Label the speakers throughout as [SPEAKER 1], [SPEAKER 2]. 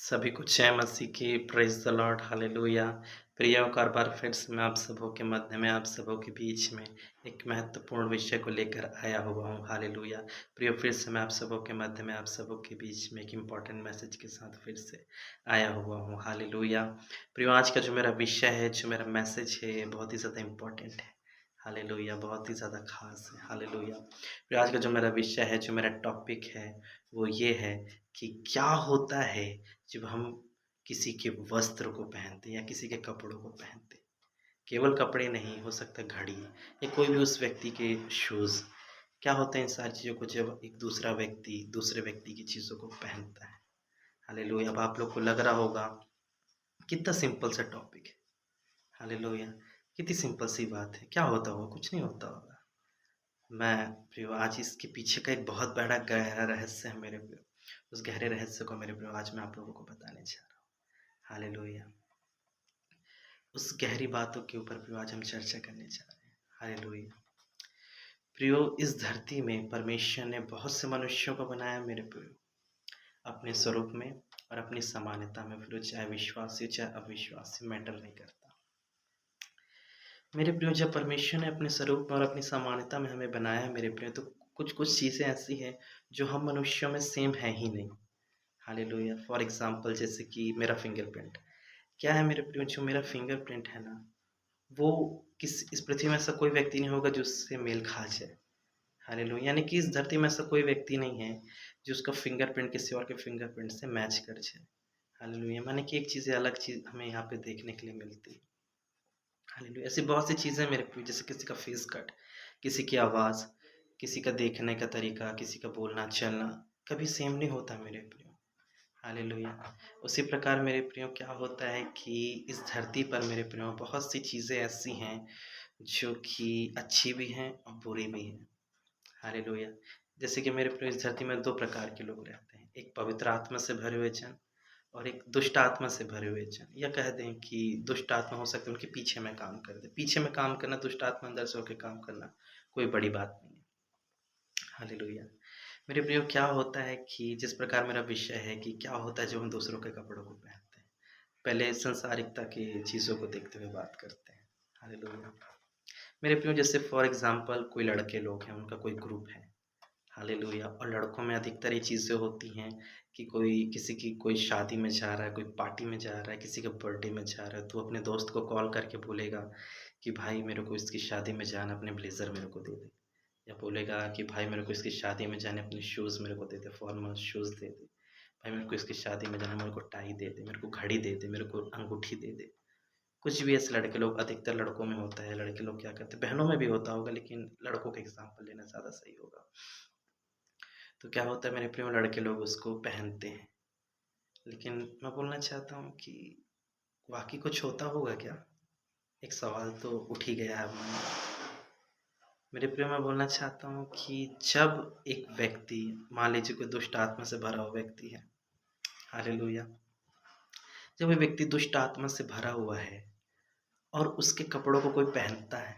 [SPEAKER 1] सभी को जय मसीह की प्रेज़ द लॉर्ड हालेलुया। प्रिय एक और बार फिर से मैं आप सबों के मध्य में, आप सबों के बीच में एक महत्वपूर्ण विषय को लेकर आया हुआ हूँ हालेलुया। प्रिय फिर से मैं आप सबों के मध्य में, आप सबों के बीच में एक इम्पोर्टेंट मैसेज के साथ फिर से आया हुआ हूँ हालेलुया। प्रिय आज का जो मेरा विषय है, जो मेरा मैसेज है, बहुत ही ज़्यादा इम्पोर्टेंट है हालेलुया, बहुत ही ज़्यादा ख़ास है हालेलुया। प्रिय आज का जो मेरा विषय है, जो मेरा टॉपिक है, वो ये है कि क्या होता है जब हम किसी के वस्त्र को पहनते या किसी के कपड़ों को पहनते। केवल कपड़े नहीं, हो सकता है घड़ी या कोई भी उस व्यक्ति के शूज़। क्या होता है इन सारी चीज़ों को जब एक दूसरा व्यक्ति दूसरे व्यक्ति की चीज़ों को पहनता है। हालेलुया। अब आप लोग को लग रहा होगा कितना सिंपल सा टॉपिक है। हालेलुया। कितनी सिंपल सी बात है, क्या होता होगा? कुछ नहीं होता होगा। मैं प्रियो आज इसके पीछे का एक बहुत बड़ा गहरा रहस्य है मेरे प्रियो। उस गहरे रहस्य को मेरे प्रियो आज मैं आप लोगों को बताने जा रहा हूँ। हालेलुया। उस गहरी बातों के ऊपर प्रियो आज हम चर्चा करने जा रहे हैं। हालेलुया। प्रियो इस धरती में परमेश्वर ने बहुत से मनुष्यों को बनाया मेरे प्रियो, अपने स्वरूप में और अपनी समानता में। प्रियो चाहे विश्वासी चाहे अविश्वासी मैटर नहीं करता। मेरे प्रियो जब परमेश्वर ने अपने स्वरूप में और अपनी समानता में हमें बनाया मेरे प्रियो, तो कुछ कुछ चीज़ें ऐसी हैं जो हम मनुष्यों में सेम है ही नहीं। हालेलुया। फॉर एग्जाम्पल जैसे कि मेरा फिंगरप्रिंट। क्या है मेरे प्रियो, जो मेरा फिंगरप्रिंट है ना, वो किस इस पृथ्वी में ऐसा कोई व्यक्ति नहीं होगा जो उससे मेल खा जाए। हालेलुया। यानी कि इस धरती में ऐसा कोई व्यक्ति नहीं है जो उसका फिंगरप्रिंट किसी और के फिंगरप्रिंट से मैच कर जाए। हालेलुया। माने कि एक चीज़ अलग चीज़ हमें यहाँ पे देखने के लिए मिलती है। हालेलुया। ऐसी बहुत सी चीज़ें मेरे प्रिय, जैसे किसी का फेस कट, किसी की आवाज़, किसी का देखने का तरीका, किसी का बोलना चलना कभी सेम नहीं होता मेरे प्रियो। हालेलुया। उसी प्रकार मेरे प्रियो क्या होता है कि इस धरती पर मेरे प्रियो बहुत सी चीज़ें ऐसी हैं जो कि अच्छी भी हैं और बुरी भी हैं। हालेलुया। जैसे कि मेरे प्रिय इस धरती में 2 प्रकार के लोग रहते हैं। एक पवित्र आत्मा से भरे हुए जन और एक दुष्ट आत्मा से भरे हुए जन। या कह दें कि दुष्ट आत्मा हो सकता है उनके पीछे में काम कर दे। पीछे में काम करना, दुष्ट आत्मा अंदर से होके काम करना कोई बड़ी बात नहीं है। हालेलुया। मेरे प्रियो क्या होता है कि जिस प्रकार मेरा विषय है कि क्या होता है जब हम दूसरों के कपड़ों को पहनते हैं। पहले सांसारिकता की चीज़ों को देखते हुए बात करते हैं। हालेलुया। मेरे प्रियो जैसे फॉर एग्ज़ाम्पल कोई लड़के लोग हैं, उनका कोई ग्रुप है। हालेलुया। और लड़कों में अधिकतर ये चीज़ें होती हैं कि कोई किसी की कोई शादी में जा रहा है, कोई पार्टी में जा रहा है, किसी के बर्थडे में जा रहा है, तो अपने दोस्त को कॉल करके बोलेगा कि भाई मेरे को इसकी शादी में जाना, अपने ब्लेज़र मेरे को दे दे। या बोलेगा कि भाई मेरे को इसकी शादी में जाना, अपने शूज़ मेरे को दे दे, फॉर्मल शूज़ दे दे। भाई मेरे को इसकी शादी में जाना, मेरे को टाई दे दे, मेरे को घड़ी दे दे, मेरे को अंगूठी दे दे। कुछ भी ऐसे लड़के लोग, अधिकतर लड़कों में होता है, लड़के लोग क्या करते हैं, बहनों में भी होता होगा लेकिन लड़कों का एग्ज़ाम्पल लेना ज़्यादा सही होगा। तो क्या होता है मेरे प्रिय, लड़के लोग उसको पहनते हैं। लेकिन मैं बोलना चाहता हूँ कि वाक़ई कुछ होता होगा क्या? एक सवाल तो उठ ही गया है मन में। मेरे प्रिय मैं बोलना चाहता हूँ कि जब एक व्यक्ति, मान लीजिए कोई दुष्ट आत्मा से भरा हुआ व्यक्ति है, हालेलुया। जब वो व्यक्ति दुष्ट आत्मा से भरा हुआ है और उसके कपड़ों को कोई पहनता है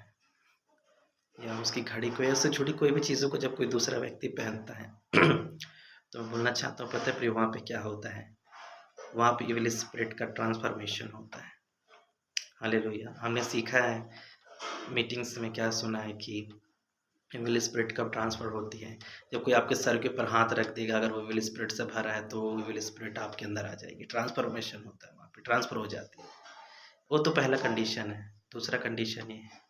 [SPEAKER 1] या उसकी घड़ी को या उससे जुड़ी कोई भी चीज़ों को जब कोई दूसरा व्यक्ति पहनता है तो मैं बोलना चाहता हूँ, पता है प्रिय वहाँ पे क्या होता है? वहाँ पे इविल स्पिरिट का ट्रांसफॉर्मेशन होता है। हालेलुया। हमने सीखा है मीटिंग्स में, क्या सुना है कि इविल स्पिरिट कब ट्रांसफ़र होती है? जब कोई आपके सर के ऊपर हाथ रख देगा, अगर वो इविल स्पिरिट से भरा है तो वो इविल स्पिरिट आपके अंदर आ जाएगी। ट्रांसफॉर्मेशन होता है, वहाँ पे ट्रांसफ़र हो जाती है। वो तो पहला कंडीशन है। दूसरा कंडीशन ये है,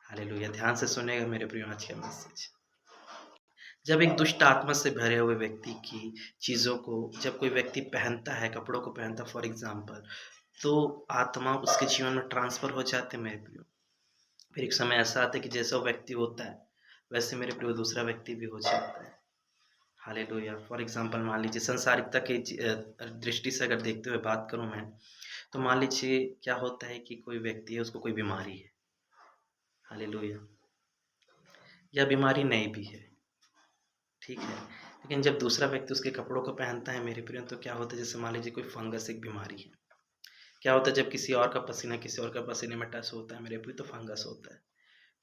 [SPEAKER 1] हालेलुया, ध्यान से सुनिएगा मेरे प्रिय आज का मैसेज। जब एक दुष्ट आत्मा से भरे हुए व्यक्ति की चीज़ों को जब कोई व्यक्ति पहनता है, कपड़ों को पहनता है फॉर एग्ज़ाम्पल, तो आत्मा उसके जीवन में ट्रांसफ़र हो जाते हैं मेरे प्रियो। फिर एक समय ऐसा आता है कि जैसा वो व्यक्ति होता है, वैसे मेरे प्रियो दूसरा व्यक्ति भी हो जाता है। हालेलुया। फॉर एग्ज़ाम्पल मान लीजिए संसारिकता की दृष्टि से अगर देखते हुए बात करूँ मैं, तो मान लीजिए क्या होता है कि कोई व्यक्ति है, उसको कोई बीमारी है। हालेलुया। या बीमारी नहीं भी है, ठीक है। लेकिन जब दूसरा व्यक्ति उसके कपड़ों को पहनता है मेरे प्रिय, तो क्या होता है, जैसे मान लीजिए कोई फंगस एक बीमारी है। क्या होता है जब किसी और का पसीना किसी और का पसीने में टच होता है मेरे प्रिय, तो फंगस होता है।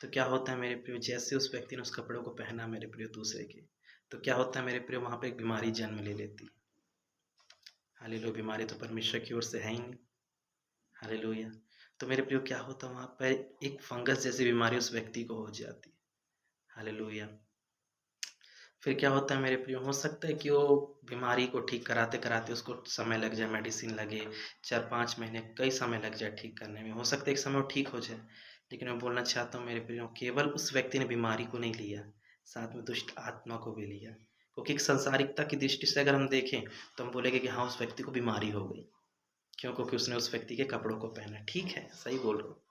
[SPEAKER 1] तो क्या होता है मेरे प्रिय, जैसे उस व्यक्ति ने उस कपड़ों को पहना मेरे प्रिय दूसरे के, तो क्या होता है मेरे प्रिय, वहाँ पे एक बीमारी जन्म ले लेती है। हालेलुया, बीमारी तो परमेश्वर की ओर से है ही नहीं। हालेलुया। तो मेरे प्रियो क्या होता वहाँ पे, एक फंगस जैसी बीमारी उस व्यक्ति को हो जाती है। हालेलुया। फिर क्या होता है मेरे प्रियो, हो सकता है कि वो बीमारी को ठीक कराते-कराते उसको समय लग जाए, मेडिसिन लगे, 4-5 महीने, कई समय लग जाए ठीक करने में। हो सकता है एक समय वो ठीक हो जाए। लेकिन मैं बोलना चाहता हूँ मेरे प्रियो, केवल उस व्यक्ति ने बीमारी को नहीं लिया, साथ में दुष्ट आत्मा को भी लिया। क्योंकि एक सांसारिकता की दृष्टि से अगर हम देखें, तो हम बोलेंगे कि हाँ, उस व्यक्ति को बीमारी हो गई। क्यों? क्योंकि उसने उस व्यक्ति के कपड़ों को पहना। ठीक है, सही बोल रहे हो।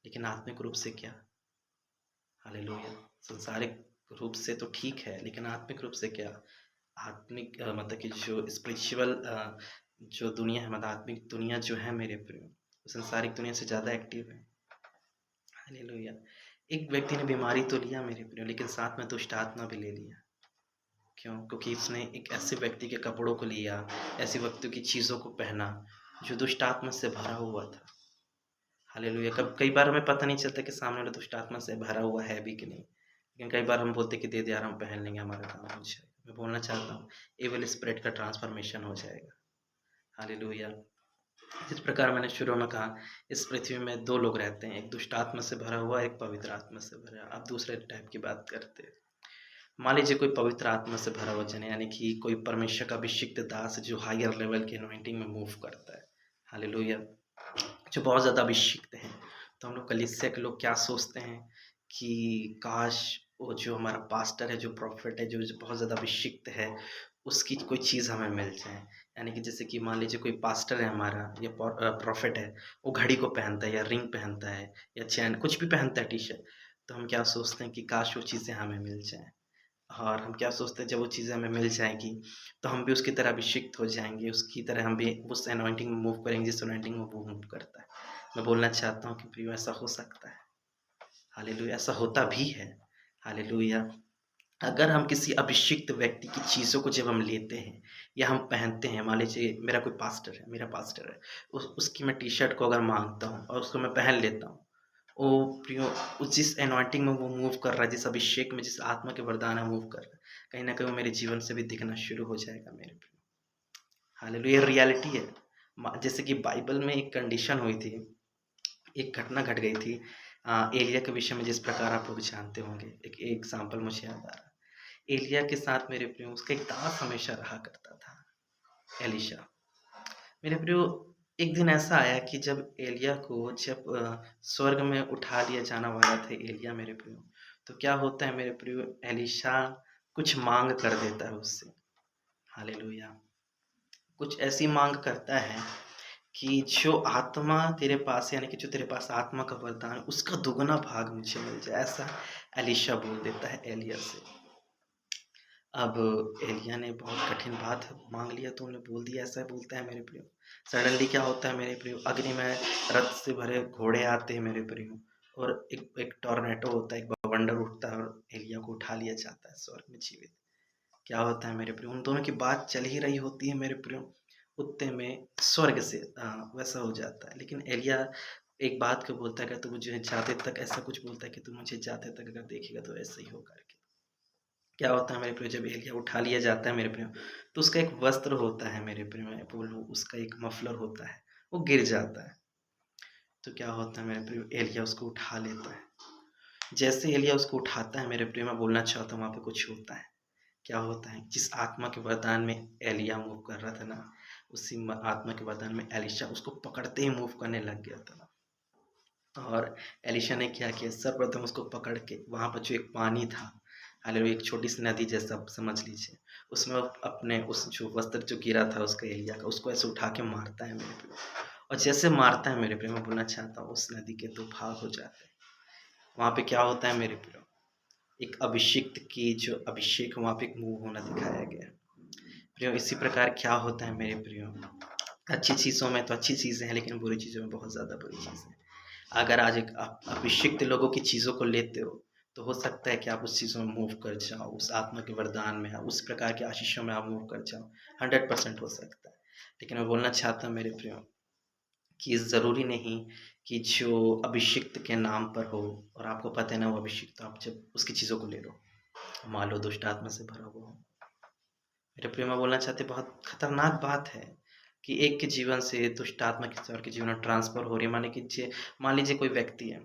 [SPEAKER 1] लेकिन आत्मिक रूप से क्या? हालेलुया। सांसारिक रूप से तो ठीक है, लेकिन आत्मिक रूप से क्या? आत्मिक मतलब कि जो स्पिरिचुअल जो दुनिया है, मतलब आत्मिक दुनिया जो है मेरे प्रियो, वो सांसारिक दुनिया से ज़्यादा एक्टिव है। हालेलुया। एक व्यक्ति ने बीमारी तो लिया मेरे प्रियो, लेकिन साथ में दुष्ट आत्मा भी ले लिया। क्यों? क्योंकि उसने एक ऐसे व्यक्ति के कपड़ों को लिया, ऐसे व्यक्ति की चीज़ों को पहना, जो दुष्ट आत्मा से भरा हुआ था। हालेलुया। कब कई बार हमें पता नहीं चलता कि सामने वाला दुष्ट आत्मा से भरा हुआ है भी कि नहीं। लेकिन कई बार हम बोलते हैं कि दे दे यार, हम पहन लेंगे, हमारा काम हो जाएगा। मैं बोलना चाहता हूँ, एविल स्पिरिट का ट्रांसफॉर्मेशन हो जाएगा। हालेलुया। जिस प्रकार मैंने शुरू में कहा, इस पृथ्वी में 2 लोग रहते हैं, एक दुष्ट आत्मा से भरा हुआ, एक पवित्र आत्मा से भरा। अब दूसरे टाइप की बात करते हैं। मान लीजिए कोई पवित्र आत्मा से भरा हुआ जन, यानी कि कोई परमेश्वर का अभिषिक्त दास जो हायर लेवल की अनॉइंटिंग में मूव करता है। हालेलुया। जो बहुत ज़्यादा अभिषिक्त हैं। तो हम लोग कलीसिया के लोग क्या सोचते हैं कि काश वो जो हमारा पास्टर है, जो प्रॉफिट है, जो बहुत ज़्यादा अभिषिक्त है, उसकी कोई चीज़ हमें मिल जाए। यानी कि जैसे कि मान लीजिए कोई पास्टर है हमारा या प्रॉफिट है, वो घड़ी को पहनता है या रिंग पहनता है या चैन, कुछ भी पहनता है, टी-शर्ट। तो हम क्या सोचते हैं कि काश वो चीज़ें हमें मिल जाएँ। और हम क्या सोचते हैं, जब वो चीज़ें हमें मिल जाएँगी, तो हम भी उसकी तरह अभिषिक्त हो जाएँगे, उसकी तरह हम भी उस अनॉइंटिंग में मूव करेंगे जिस अनॉइंटिंग में वो मूव करता है। मैं बोलना चाहता हूँ कि प्रियो, ऐसा हो सकता है। हालेलुया, ऐसा होता भी है। हालेलुया। अगर हम किसी अभिषिक्त व्यक्ति की चीज़ों को जब हम लेते हैं या हम पहनते हैं, मान लीजिए मेरा कोई पास्टर है, मेरा पास्टर है, उसकी मैं टी-शर्ट को अगर माँगता हूँ और उसको मैं पहन लेता हूँ, वो प्रियो, उस जिस अनॉइंटिंग में वो मूव कर रहा है, जिस अभिषेक में, जिस आत्मा के वरदान में मूव कर रहा है, कहीं न कहीं वो मेरे जीवन से भी दिखना शुरू हो जाएगा मेरे प्रियो। हालेलुया, ये रियलिटी है। जैसे कि बाइबल में एक कंडीशन हुई थी, एक घटना घट गई थी एलिय्याह के विषय में, जिस प्रकार आप लोग जानते होंगे। एक एग्ज़ाम्पल मुझे याद आ रहा है। एलिय्याह के साथ मेरे प्रियो उसका एक दास हमेशा रहा करता था, एलीशा। मेरे प्रियो, एक दिन ऐसा आया कि जब एलिय्याह को जब स्वर्ग में उठा लिया जाना वाला था एलिय्याह मेरे प्रियो, तो क्या होता है मेरे प्रियो, एलीशा कुछ माँग कर देता है उससे। हालेलुया। कुछ ऐसी माँग करता है कि जो आत्मा तेरे पास है, यानी कि जो तेरे पास आत्मा का वरदान है, उसका दुगना भाग मुझे मिल जाए, ऐसा एलीशा बोल देता है एलिय्याह से। अब एलिय्याह ने बहुत कठिन बात माँग लिया, तो उन्होंने बोल दिया, ऐसा बोलता है मेरे प्रियो। सडनली क्या होता है मेरे प्रियो, अग्नि में रथ से भरे घोड़े आते हैं मेरे प्रियो, और एक एक टॉर्नेडो होता है, एक बवंडर उठता है और एलिय्याह को उठा लिया जाता है स्वर्ग में जीवित। क्या होता है मेरे प्रियो, उन दोनों की बात चल ही रही होती है मेरे प्रियो, उतने में स्वर्ग से वैसा हो जाता है। लेकिन एलिय्याह एक बात को बोलता है कि तू मुझे जाते तक, ऐसा कुछ बोलता है कि तू मुझे जाते तक अगर देखेगा तो ऐसा ही होगा करके। क्या होता है मेरे प्रियो, जब एलिय्याह उठा लिया जाता है मेरे प्रियो, तो उसका एक वस्त्र होता है मेरे प्रियो, मैं बोलूँ उसका एक मफलर होता है, वो गिर जाता है। तो क्या होता है मेरे प्रियो, एलिय्याह उसको उठा लेता है। जैसे एलिय्याह उसको उठाता है मेरे प्रियो, मैं बोलना चाहता हूँ वहाँ पे कुछ होता है। क्या होता है, जिस आत्मा के वरदान में एलिय्याह मूव कर रहा था ना, उसी आत्मा के वरदान में एलीशा उसको पकड़ते ही मूव करने लग गया था। और एलीशा ने क्या किया, सर्वप्रथम उसको पकड़ के वहाँ पर जो एक पानी था, हालेलुया, एक छोटी सी नदी जैसा आप समझ लीजिए, उसमें वो अपने उस जो वस्त्र जो गिरा था उसका एलिय्याह का, उसको ऐसे उठा के मारता है मेरे प्रियो। और जैसे मारता है मेरे प्रियो, मैं बोलना चाहता हूँ उस नदी के 2 भाग हो जाते हैं। वहाँ पे क्या होता है मेरे प्रियो, एक अभिषिक्त की जो अभिषेक, वहाँ पे एक मूव होना दिखाया गया है। प्रियो, इसी प्रकार क्या होता है मेरे प्रियो, अच्छी चीज़ों में तो अच्छी चीज़ें हैं, लेकिन बुरी चीज़ों में बहुत ज़्यादा बुरी चीज़ें हैं। अगर आज एक आप अभिषिक्त लोगों की चीज़ों को लेते हो, तो हो सकता है कि आप उस चीज़ों में मूव कर जाओ, उस आत्मा के वरदान में, उस प्रकार के आशीषों में आप मूव कर जाओ, 100% हो सकता है। लेकिन मैं बोलना चाहता हूँ मेरे प्रियो, कि ज़रूरी नहीं कि जो अभिषिक्त के नाम पर हो और आपको पता है ना वो अभिषिक्त, तो आप जब उसकी चीज़ों को ले लो, मान लो दुष्ट आत्मा से भरा हुआ हो। मेरे प्रियो, मैं बोलना चाहते बहुत खतरनाक बात है। कि एक के जीवन से दुष्ट आत्मा किसी और के जीवन में ट्रांसफ़र हो रही है। मान लीजिए कोई व्यक्ति है,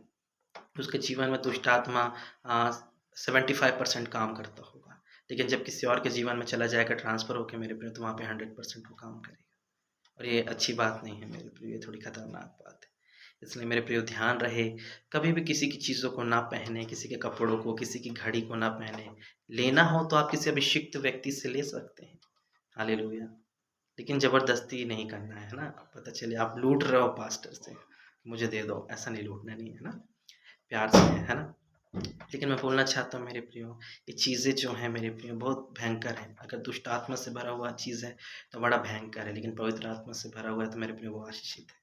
[SPEAKER 1] उसके जीवन में दुष्ट आत्मा अ, 75% काम करता होगा, लेकिन जब किसी और के जीवन में चला जाएगा ट्रांसफ़र होके मेरे प्रिय, तो वहाँ पे 100% वो काम करेगा। और ये अच्छी बात नहीं है मेरे प्रिय, ये थोड़ी खतरनाक बात है। इसलिए मेरे प्रियो ध्यान रहे, कभी भी किसी की चीज़ों को ना पहने, किसी के कपड़ों को, किसी की घड़ी को ना पहने। लेना हो तो आप किसी अभिषिक्त व्यक्ति से ले सकते हैं। हालेलुया! लेकिन ज़बरदस्ती नहीं करना है ना? पता चले आप लूट रहे हो पास्टर से, मुझे दे दो, ऐसा नहीं लूटना नहीं है ना? प्यार से है ना? लेकिन मैं बोलना चाहता हूँ मेरे प्रियो, ये चीज़ें जो हैं मेरे प्रियो बहुत भयंकर हैं। अगर दुष्ट आत्मा से भरा हुआ चीज़ है, तो बड़ा भयंकर है, लेकिन पवित्र आत्मा से भरा हुआ है तो मेरे प्रियो वो आशीषित है।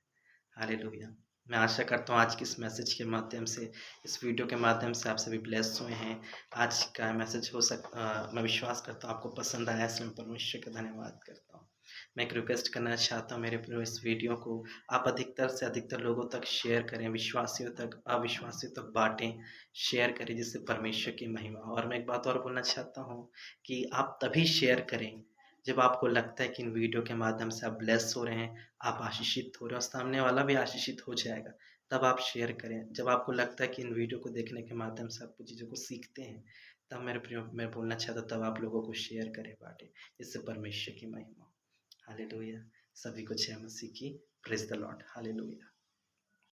[SPEAKER 1] हालेलुया! मैं आशा करता हूँ आज की इस मैसेज के माध्यम से, इस वीडियो के माध्यम से आप सभी ब्लेस हुए हैं। आज का मैसेज मैं विश्वास करता हूँ आपको पसंद आया, इसलिए मैं परमेश्वर का धन्यवाद करता हूँ। मैं एक रिक्वेस्ट करना चाहता हूँ मेरे प्रियो, इस वीडियो को आप अधिकतर से अधिकतर लोगों तक शेयर करें, विश्वासियों तक, अविश्वासियों तक बाँटें, शेयर करें जिससे परमेश्वर की महिमा हो। और मैं एक बात और बोलना चाहता हूँ कि आप तभी शेयर करें, जब आपको लगता है कि इन वीडियो के माध्यम से आप ब्लेस हो रहे हैं, आप आशीषित हो रहे हो, सामने वाला भी आशीषित हो जाएगा, तब आप शेयर करें। जब आपको लगता है कि इन वीडियो को देखने के माध्यम से आप कुछ चीज़ों को सीखते हैं, तब मेरे प्रियो मैं बोलना चाहता हूँ तब आप लोगों को शेयर करें, बाँटें, जिससे परमेश्वर की महिमा हो। हालेलुया! सभी को जय मसीह की। Praise the Lord. हालेलुया!